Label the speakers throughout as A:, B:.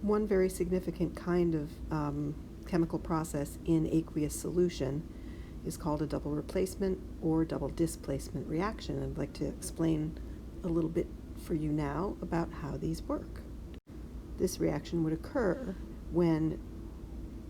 A: One very significant kind of chemical process in aqueous solution is called a double replacement or double displacement reaction. I'd like to explain a little bit for you now about how these work. This reaction would occur when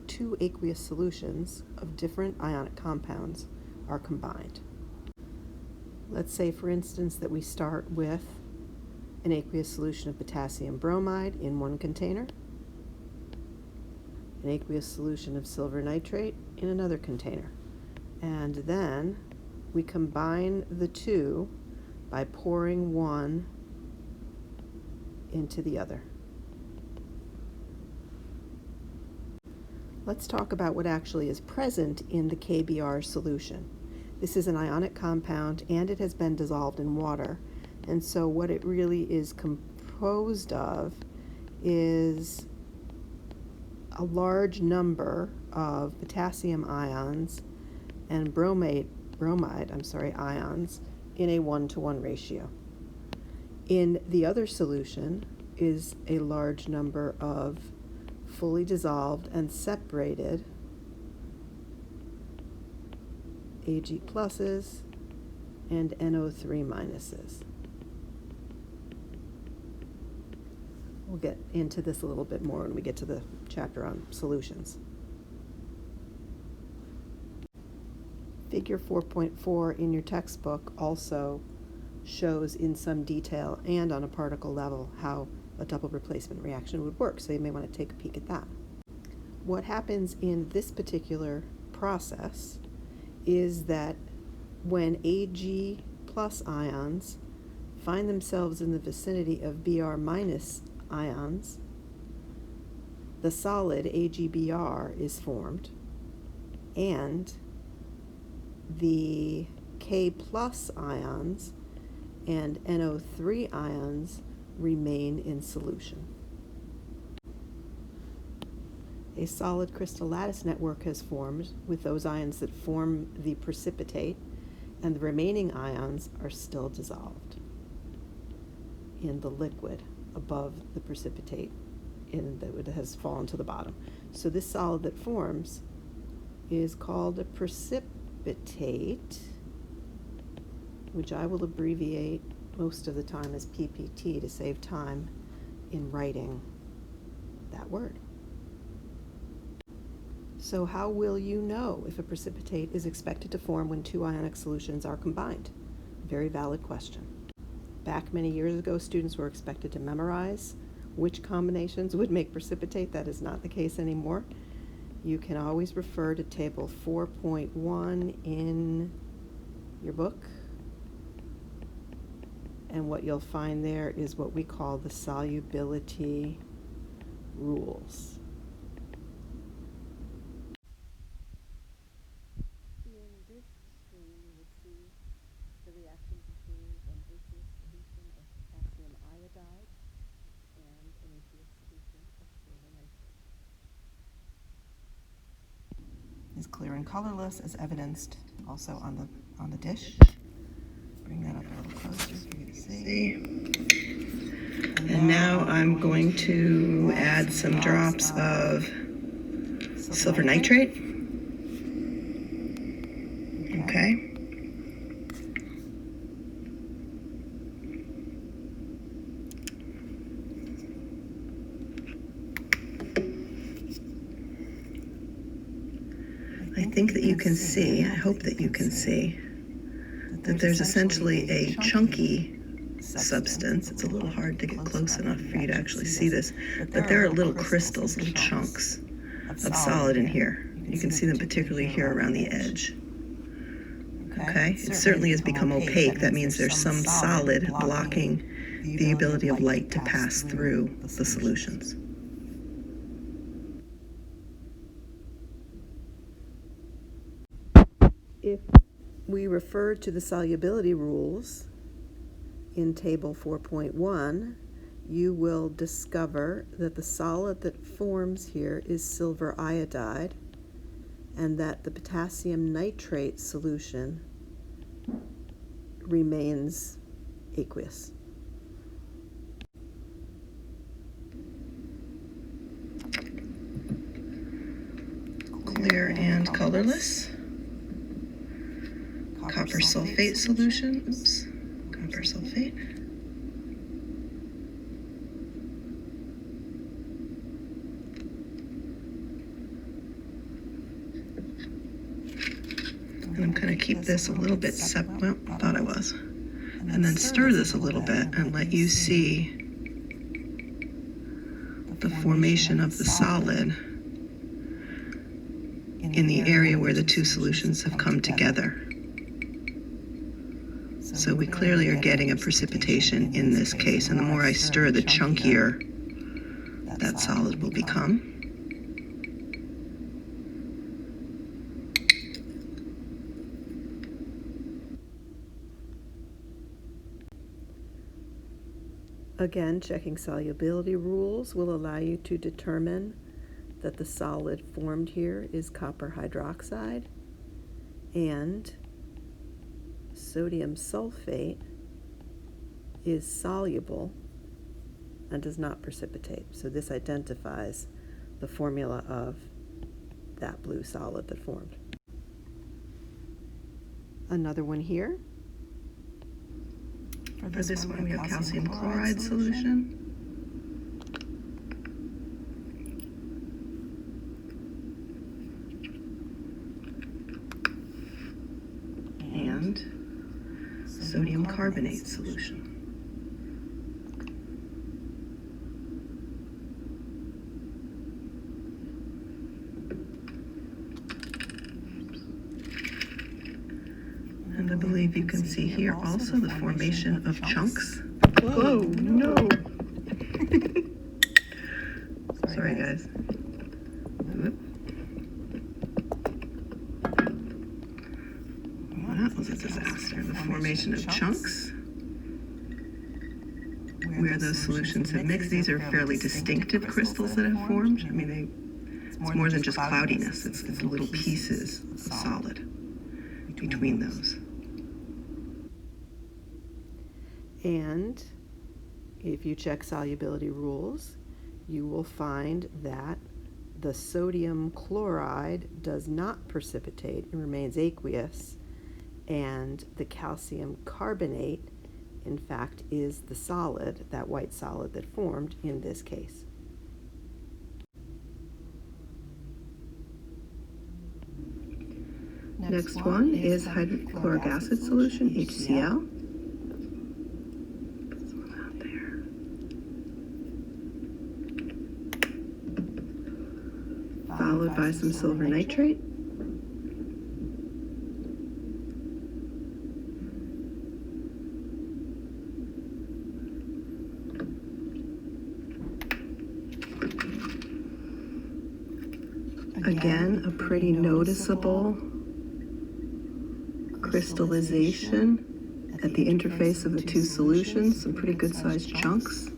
A: two aqueous solutions of different ionic compounds are combined. Let's say, for instance, that we start with an aqueous solution of potassium bromide in one container, an aqueous solution of silver nitrate in another container, and then we combine the two by pouring one into the other. Let's talk about what actually is present in the KBr solution. This is an ionic compound and it has been dissolved in water. And so what it really is composed of is a large number of potassium ions and bromide ions in a 1-to-1 ratio. In the other solution is a large number of fully dissolved and separated Ag pluses and NO3 minuses. We'll get into this a little bit more when we get to the chapter on solutions. Figure 4.4 in your textbook also shows in some detail and on a particle level how a double replacement reaction would work, so you may want to take a peek at that. What happens in this particular process is that when Ag plus ions find themselves in the vicinity of Br minus ions, the solid AgBr is formed, and the K plus ions and NO3 ions remain in solution. A solid crystal lattice network has formed with those ions that form the precipitate, and the remaining ions are still dissolved in the liquid above the precipitate that has fallen to the bottom. So this solid that forms is called a precipitate, which I will abbreviate most of the time as PPT to save time in writing that word. So how will you know if a precipitate is expected to form when two ionic solutions are combined? Very valid question. Back many years ago, students were expected to memorize which combinations would make precipitate. That is not the case anymore. You can always refer to table 4.1 in your book, and what you'll find there is what we call the solubility rules. In this screen, you will see the reaction between an aqueous solution of potassium iodide and an aqueous solution of silver nitrate. Is clear and colorless, as evidenced also on the dish. Bring that up a little closer for you to see. And now I'm going to add some drops of silver nitrate. Okay. I think that you can see, I hope that you can see, that there's essentially a chunky substance. It's a little hard to get close enough for you to actually see this, but there are little crystals, little chunks of solid in here. You can see them particularly here around the edge. Okay, it certainly has become opaque. That means there's some solid blocking the ability of light to pass through the solutions. If we refer to the solubility rules in table 4.1, you will discover that the solid that forms here is silver iodide, and that the potassium nitrate solution remains aqueous. clear and colorless. Copper sulfate solution. Oops. Copper sulfate. And I'm going to keep this a little bit well, thought I was. And then stir this a little bit and let you see the formation of the solid in the area where the two solutions have come together. So we clearly are getting a precipitation in this case, and the more I stir, the chunkier that solid will become. Again, checking solubility rules will allow you to determine that the solid formed here is copper hydroxide, and sodium sulfate is soluble and does not precipitate. So this identifies the formula of that blue solid that formed. Another one here. For this one, we have calcium chloride solution. And sodium carbonate solution. And I believe you can see here also the formation of chunks. Whoa, no! Sorry, guys. Well, that was a disaster. The formation of chunks where those solutions have mixed. These are fairly distinctive crystals that have formed. I mean, it's more than just cloudiness. It's little pieces of solid between those. And if you check solubility rules, you will find that the sodium chloride does not precipitate and remains aqueous, and the calcium carbonate, in fact, is the solid, that white solid that formed in this case. Next one is hydrochloric acid solution, HCl. Followed by some silver nitrate. Again, a pretty noticeable crystallization at the interface of the two solutions, some pretty good sized chunks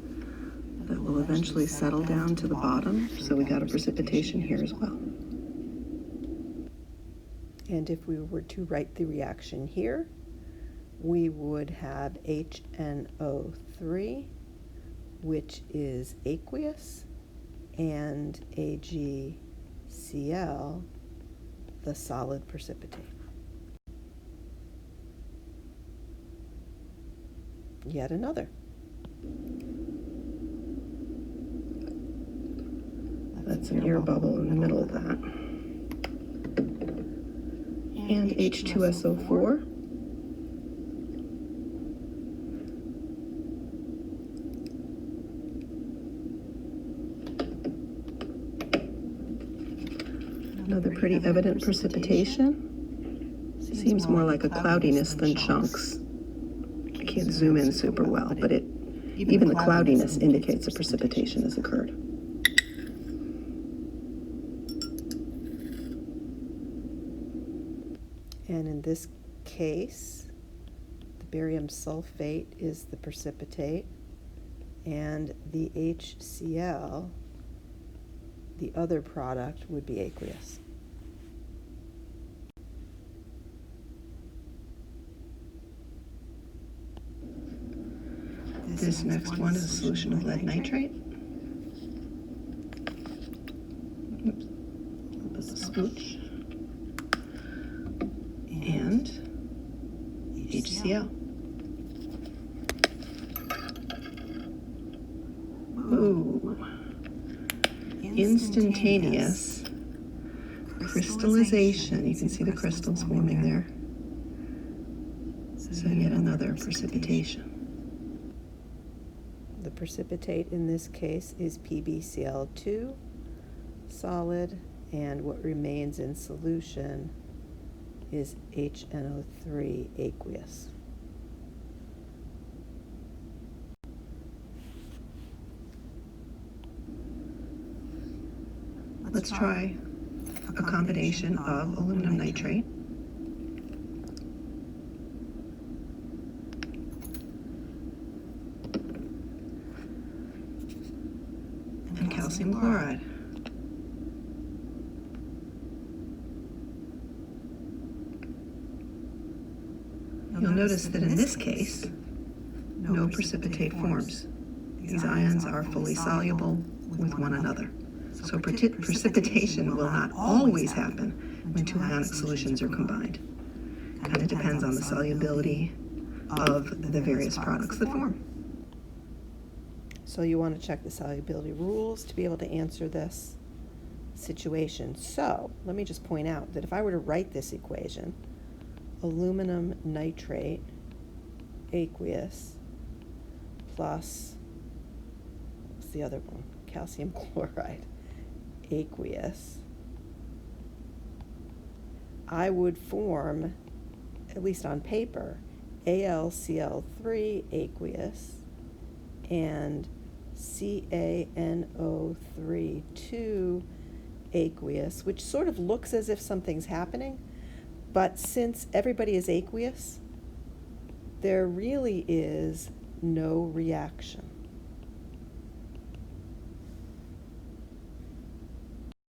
A: that will eventually settle down to the bottom. So we got a precipitation here as well. And if we were to write the reaction here, we would have HNO3, which is aqueous, and AgCl, the solid precipitate. Yet another. That's an air bubble in the middle of that. And H2SO4. Another pretty evident precipitation. Seems more like a cloudiness than chunks. I can't zoom in super well, but even the cloudiness indicates a precipitation has occurred. And in this case, the barium sulfate is the precipitate, and the HCl, the other product, would be aqueous. This next one is a solution of lead nitrate. Oops. Put the
B: OH and HCl. Ooh. Instantaneous crystallization. You can see the crystals forming there. So yet another precipitation.
A: The precipitate in this case is PbCl2 solid, and what remains in solution is HNO3 aqueous.
B: Let's try a combination of aluminum nitrate and calcium chloride. You'll notice that in this case, no precipitate forms. These ions are fully soluble with one another. So precipitation will not always happen when two ionic solutions are combined. Kind of depends on the solubility of the various products that form.
A: So you want to check the solubility rules to be able to answer this situation. So let me just point out that if I were to write this equation, aluminum nitrate aqueous plus, what's the other one? Calcium chloride aqueous, I would form, at least on paper, AlCl3 aqueous and CaNO3 2 aqueous, which sort of looks as if something's happening, but since everybody is aqueous, there really is no reaction.